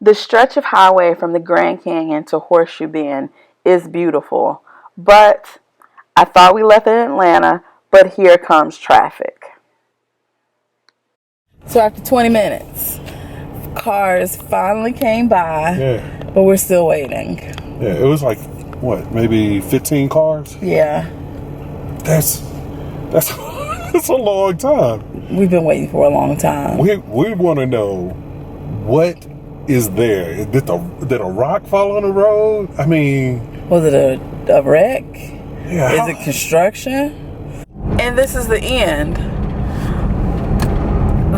The stretch of highway from the Grand Canyon to Horseshoe Bend is beautiful, but I thought we left in Atlanta, but here comes traffic. So after 20 minutes, cars finally came by, but we're still waiting. Yeah, it was like, what, maybe 15 cars? Yeah. That's that's a long time. We've been waiting for a long time. We want to know, what is there? Did a rock fall on the road? I mean... Was it a wreck? Yeah. Is it construction? And this is the end.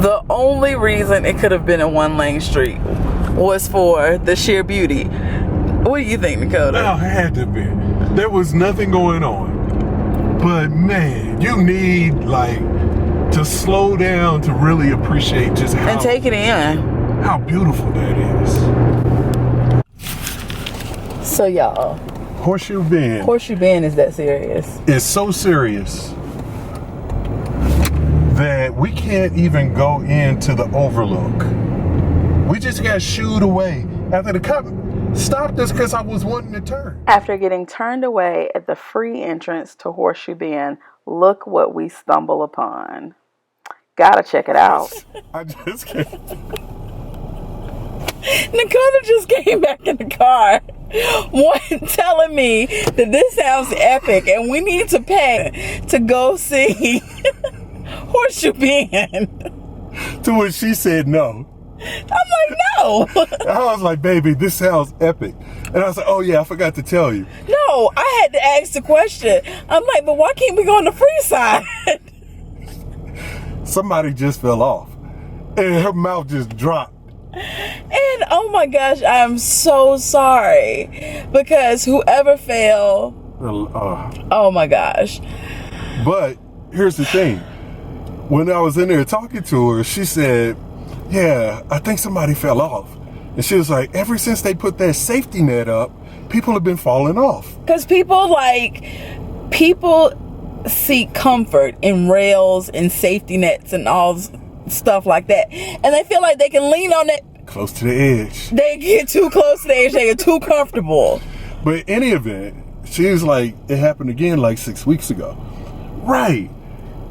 The only reason it could have been a one-lane street was for the sheer beauty. What do you think, Dakota? No, it had to be. There was nothing going on. But man, you need to slow down to really appreciate just how... And take it in. How beautiful that is. So y'all, Horseshoe Bend. Horseshoe Bend is that serious? It's so serious that we can't even go into the overlook. We just got shooed away after the cop stopped us because I was wanting to turn. After getting turned away at the free entrance to Horseshoe Bend, look what we stumble upon. Gotta check it out. I just can't. Dakota just came back in the car, telling me that this sounds epic and we need to pay to go see Horseshoe Bend. To which she said no. I'm like, no. I was like, baby, this sounds epic. And I was like, oh yeah, I forgot to tell you. No, I had to ask the question. I'm like, but why can't we go on the free side? Somebody just fell off. And her mouth just dropped. And oh my gosh, I'm so sorry. Because whoever fell, oh my gosh. But here's the thing. When I was in there talking to her, she said, yeah, I think somebody fell off. And she was like, ever since they put that safety net up, people have been falling off. Because people seek comfort in rails and safety nets and all stuff like that. And they feel like they can lean on it. Close to the edge. They get too close to the edge. They get too comfortable. But in any event, she was like, it happened again 6 weeks ago. Right.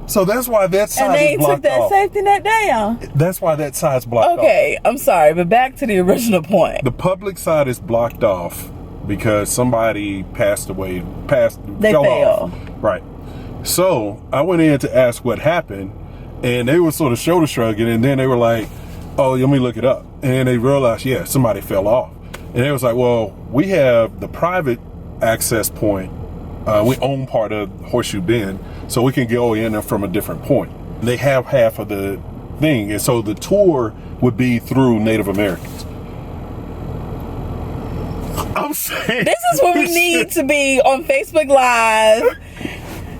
So that's why that side is blocked off. And they took that safety net down. That's why that side's blocked off. Okay, I'm sorry, but back to the original point. The public side is blocked off because somebody passed away, They fell fell. off. Right. So I went in to ask what happened, and they were sort of shoulder shrugging, and then they were like, oh, let me look it up. And they realized, yeah, somebody fell off. And they was like, well, we have the private access point. We own part of Horseshoe Bend, so we can go in from a different point. They have half of the thing, and so the tour would be through Native Americans. I'm saying, this is what we need to be on Facebook Live,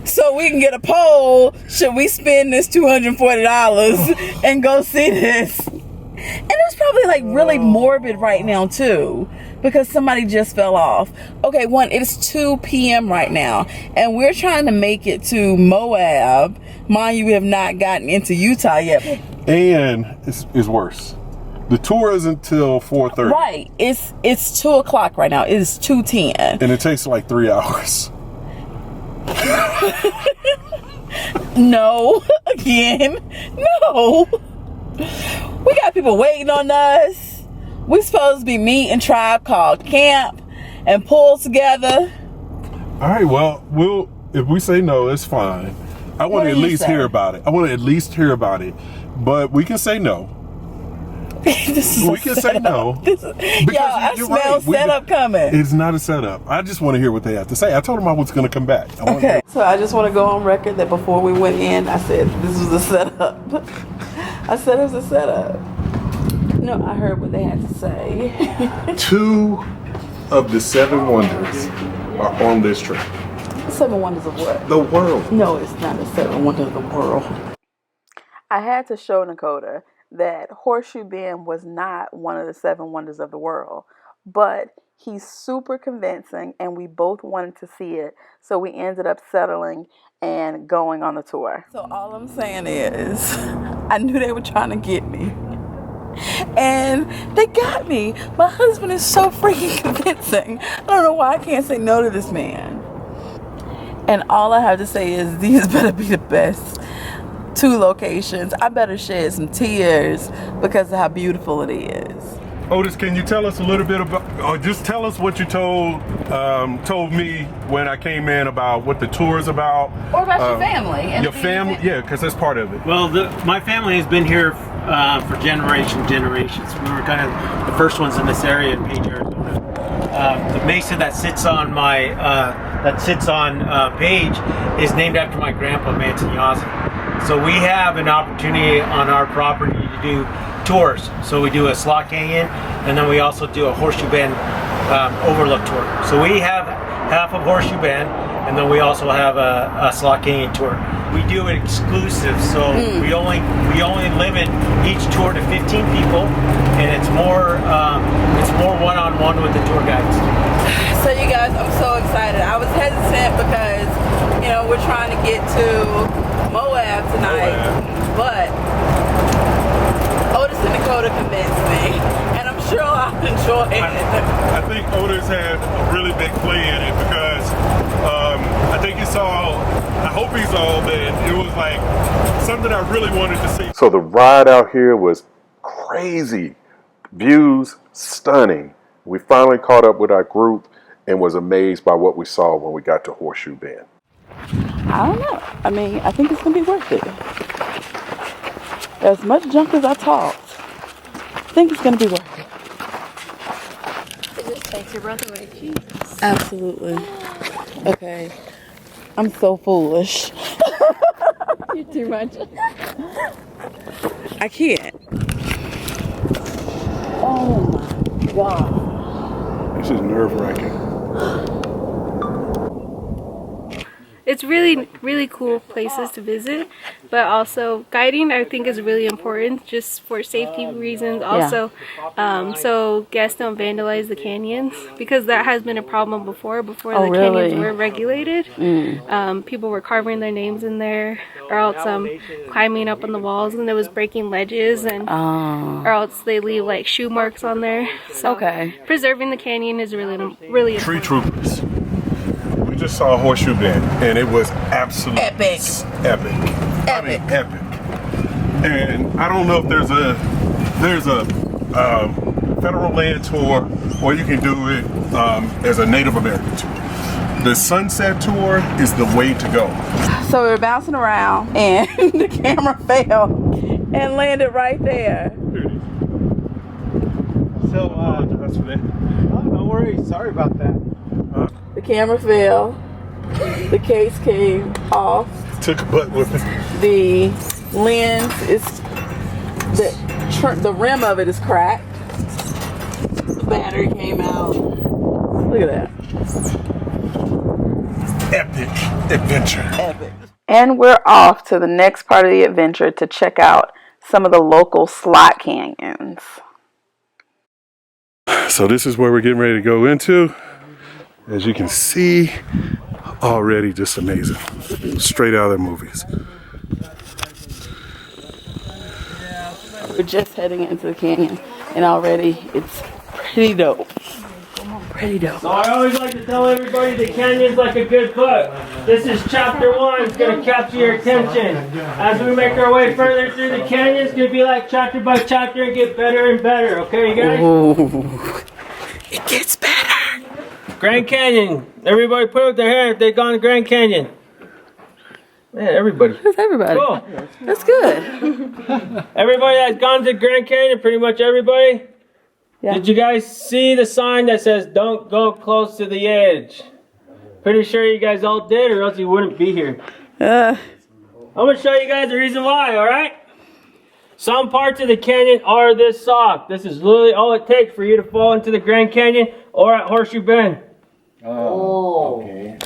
so we can get a poll. Should we spend this $240 and go see this? And it's probably really morbid right now too, because somebody just fell off. Okay, it's 2 p.m. right now, and we're trying to make it to Moab. Mind you, we have not gotten into Utah yet. And it's worse. The tour isn't until 4:30. Right. It's 2 o'clock right now. It is 2:10. And it takes 3 hours. No. Again. No. We got people waiting on us. We supposed to be meeting Tribe Called Camp and pull together. All right, well, if we say no, it's fine. I want to at least hear about it. But we can say no. We can say no. I smell setup coming. It's not a setup. I just want to hear what they have to say. I told them I was going to come back. Okay. So I just want to go on record that before we went in, I said this was a setup. I said it was a setup. No, I heard what they had to say. 2 of the 7 wonders are on this trip. 7 wonders of what? The world. No, it's not the 7 wonders of the world. I had to show Dakota that Horseshoe Bend was not one of the 7 wonders of the world, but he's super convincing and we both wanted to see it, so we ended up settling and going on the tour. So all I'm saying is, I knew they were trying to get me, And they got me. My husband is so freaking convincing. I don't know why I can't say no to this man. And all I have to say is these better be the best 2 locations. I better shed some tears because of how beautiful it is. Otis, can you tell us a little bit about, or just tell us what you told me when I came in about what the tour is about? Or about your family. And your family, yeah, because that's part of it. Well, my family has been here for generations. We were kind of the first ones in this area in Page, Arizona. The mesa that sits on Page is named after my grandpa, Mantanyazi. So we have an opportunity on our property to do tours. So we do a slot canyon, and then we also do a Horseshoe Bend overlook tour. So we have half of Horseshoe Bend, and then we also have a slot canyon tour. We do it exclusive, so we only limit each tour to 15 people, and it's more one-on-one with the tour guides. So you guys, I'm so excited. I was hesitant because, you know, we're trying to get to Moab tonight, but Otis and Dakota convinced me, and I'm sure I'll enjoy it. I think Otis had a really big play in it because I think he saw, I hope he saw that it was like something I really wanted to see. So the ride out here was crazy. Views stunning. We finally caught up with our group and was amazed by what we saw when we got to Horseshoe Bend. I don't know. I mean, I think it's going to be worth it. As much junk as I talked, I think it's going to be worth it. It just takes your breath away. Jesus. Absolutely. Okay. I'm so foolish. You're too much. I can't. Oh my God. This is nerve-wracking. It's really, really cool places to visit, but also guiding I think is really important just for safety reasons. Also, so guests don't vandalize the canyons because that has been a problem before the canyons were regulated. People were carving their names in there, or else climbing up on the walls, and it was breaking ledges, and or else they leave like shoe marks on there. So preserving the canyon is really important. Tree troopers. Just saw Horseshoe Bend, and it was absolutely epic. I mean, epic. And I don't know if there's a federal land tour, or you can do it as a Native American tour. The sunset tour is the way to go. So we were bouncing around, and the camera fell and landed right there. Here it is. So, that's for that. no worries. Sorry about that. The camera fell. The case came off. Took a butt with it. The lens is the rim of it is cracked. The battery came out. Look at that. Epic adventure. Epic. And we're off to the next part of the adventure to check out some of the local slot canyons. So this is where we're getting ready to go into. As you can see, already just amazing. Straight out of the movies. We're just heading into the canyon, and already it's pretty dope. Pretty dope. So I always like to tell everybody the canyon's like a good book. This is chapter 1. It's going to capture your attention. As we make our way further through the canyon, it's going to be like chapter by chapter and get better and better. Okay, you guys? Ooh, it gets better. Grand Canyon. Everybody put up their hand if they've gone to Grand Canyon. Man, everybody. That's everybody. Cool. That's good. Everybody that's gone to Grand Canyon, pretty much everybody. Yeah. Did you guys see the sign that says don't go close to the edge? Pretty sure you guys all did, or else you wouldn't be here. I'm going to show you guys the reason why, alright? Some parts of the canyon are this soft. This is literally all it takes for you to fall into the Grand Canyon or at Horseshoe Bend. Oh, okay.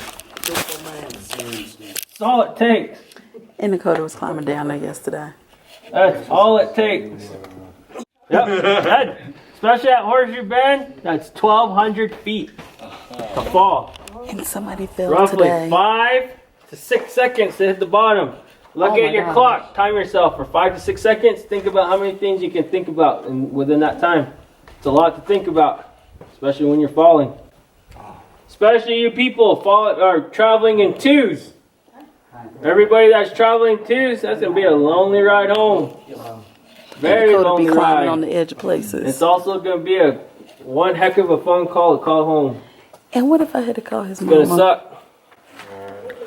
That's all it takes. And Dakota was climbing down there yesterday. That's all it takes. Yep. Especially at Horseshoe Bend, that's 1,200 feet to fall. And somebody fell Roughly today. 5 to 6 seconds to hit the bottom. Look Oh my at your gosh. clock. Time yourself for 5 to 6 seconds. Think about how many things you can think about within that time. It's a lot to think about, especially when you're falling. Especially you people are traveling in twos. Everybody that's traveling twos, that's gonna be a lonely ride home. Very Dakota lonely be climbing ride. on the edge of places. It's also gonna be one heck of a fun call to call home. And what if I had to call his It's gonna mama? suck.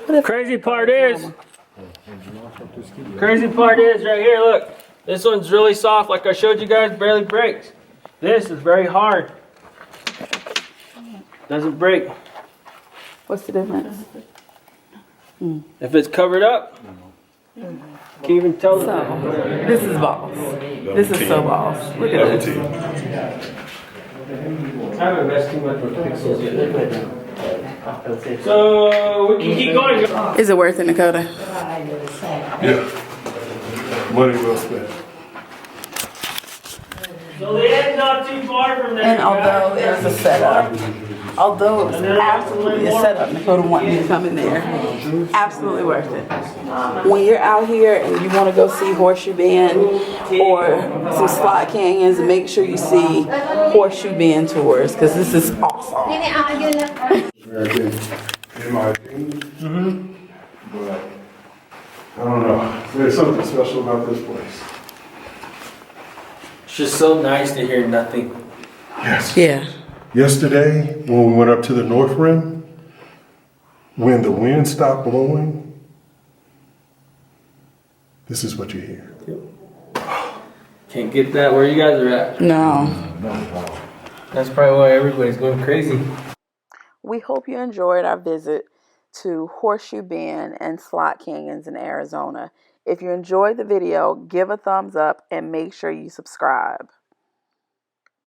What if Crazy part is right here, look. This one's really soft, like I showed you guys, barely breaks. This is very hard. Doesn't break. What's the difference? If it's covered up, can't even tell. This is boss. This is so boss. Look at this. I haven't messed too much with pixels yet. So we can keep going. Is it worth it, Dakota? Yeah. Money well spent. So the end's not too far from there. And although it was a setup, although it was absolutely a setup, Dakota wanted me to come in there. Absolutely worth it. When you're out here and you want to go see Horseshoe Bend or some slot canyons, make sure you see Horseshoe Bend tours because this is awesome. Very good, in my opinion. But I don't know. There's something special about this place. It's just so nice to hear nothing. Yes. Yeah. Yesterday, when we went up to the North Rim, when the wind stopped blowing, this is what you hear. Can't get that where you guys are at. No. That's probably why everybody's going crazy. We hope you enjoyed our visit to Horseshoe Bend and Slot Canyons in Arizona. If you enjoyed the video, give a thumbs up and make sure you subscribe.